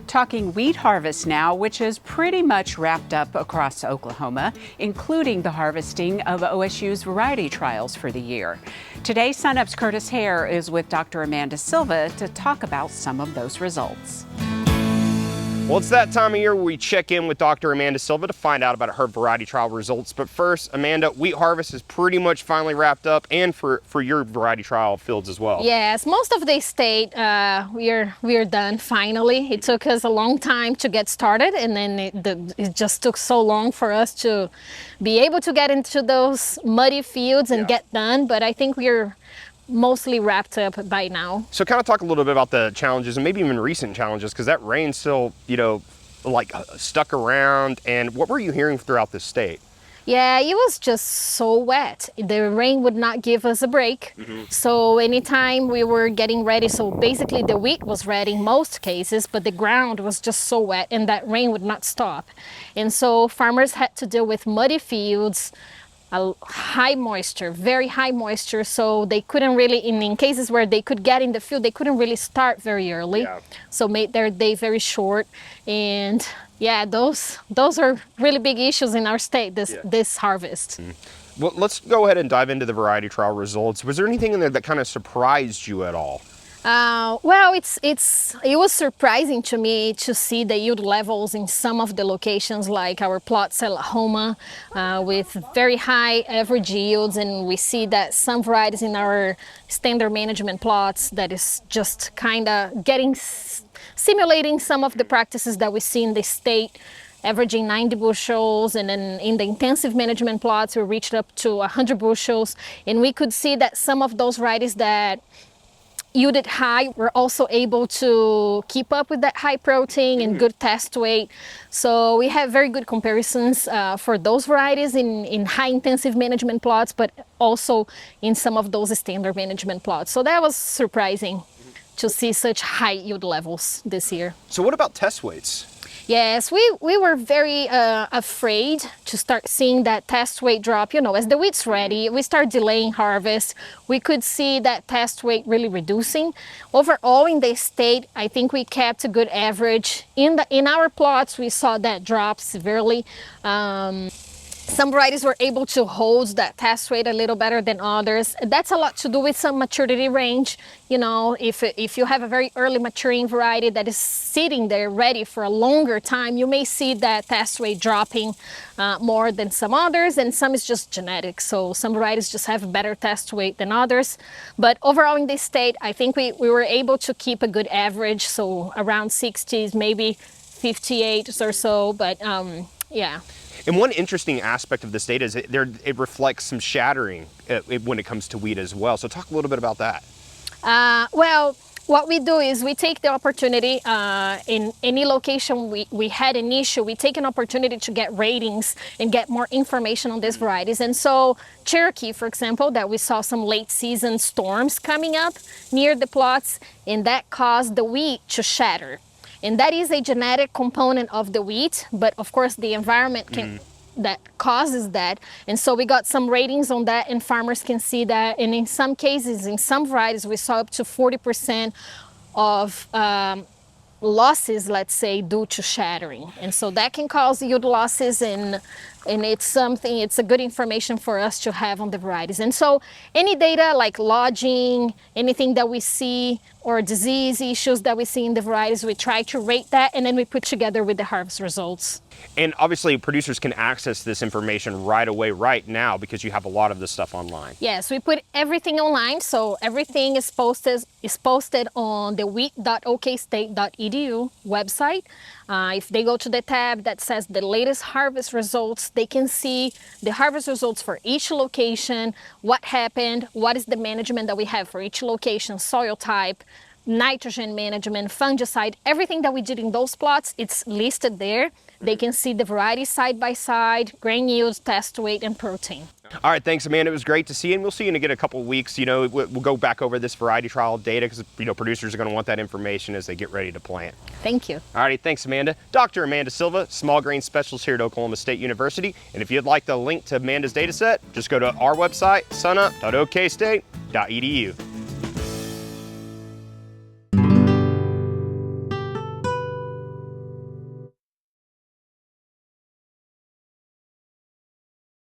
Talking wheat harvest now, which is pretty much wrapped up across Oklahoma, including the harvesting of OSU's variety trials for the year. Today, SUNUP's Curtis Hare is with Dr. Amanda Silva to talk about some of those results. Well, it's that time of year where we check in with Dr. Amanda Silva to find out about her variety trial results. But first, Amanda, wheat harvest is pretty much finally wrapped up, and for your variety trial fields as well. Yes, most of the state, we are done finally. It took us a long time to get started, and then it just took so long for us to be able to get into those muddy fields and get done. But I think we're mostly wrapped up by now. So kind of talk a little bit about the challenges and maybe even recent challenges, because that rain still, like stuck around. And what were you hearing throughout the state? Yeah, it was just so wet. The rain would not give us a break. So anytime we were getting ready, so basically the wheat was ready in most cases, but the ground was just so wet and that rain would not stop. And so farmers had to deal with muddy fields, high moisture, very high moisture, so they couldn't really, in cases where they could get in the field, they couldn't really start very early, so made their day very short. And yeah, those are really big issues in our state this harvest. Well, let's go ahead and dive into the variety trial results. Was there anything in there that kind of surprised you at all? Well, it was surprising to me to see the yield levels in some of the locations, like our plots at Lahoma, with very high average yields, and we see that some varieties in our standard management plots that is just kind of simulating some of the practices that we see in the state, averaging 90 bushels, and then in the intensive management plots we reached up to 100 bushels, and we could see that some of those varieties that yielded high were also able to keep up with that high protein and good test weight. So we have very good comparisons for those varieties in high intensive management plots, but also in some of those standard management plots. So that was surprising to see such high yield levels this year. So what about test weights? Yes, we were very afraid to start seeing that test weight drop. As the wheat's ready, we start delaying harvest. We could see that test weight really reducing. Overall in the state, I think we kept a good average. In our plots, we saw that drop severely. Some varieties were able to hold that test weight a little better than others. That's a lot to do with some maturity range. If you have a very early maturing variety that is sitting there ready for a longer time, you may see that test weight dropping more than some others, and some is just genetic. So some varieties just have a better test weight than others. But overall in this state, I think we were able to keep a good average, so around 60s, maybe 58 or so, but yeah. And one interesting aspect of this data is it reflects some shattering when it comes to wheat as well. So talk a little bit about that. Well, what we do is we take the opportunity in any location we had an issue, we take an opportunity to get ratings and get more information on these varieties. And so Cherokee, for example, that we saw some late season storms coming up near the plots, and that caused the wheat to shatter. And that is a genetic component of the wheat, but of course the environment that causes that. And so we got some ratings on that, and farmers can see that. And in some cases, in some varieties, we saw up to 40% of losses, let's say, due to shattering. And so that can cause yield losses, and it's a good information for us to have on the varieties. And so any data like lodging, anything that we see, or disease issues that we see in the varieties, we try to rate that, and then we put together with the harvest results. And obviously producers can access this information right away, right now, because you have a lot of this stuff online. Yes, we put everything online, so everything is posted on the wheat.okstate.edu website. If they go to the tab that says the latest harvest results, they can see the harvest results for each location, what happened, what is the management that we have for each location, soil type, nitrogen management, fungicide, everything that we did in those plots, it's listed there. They can see the variety side by side, grain yields, test weight, and protein. All right, thanks, Amanda. It was great to see you, and we'll see you in again a couple of weeks. We'll go back over this variety trial data because producers are going to want that information as they get ready to plant. Thank you. All righty, thanks, Amanda. Dr. Amanda Silva, small grain specialist here at Oklahoma State University. And if you'd like the link to Amanda's data set, just go to our website, sunup.okstate.edu.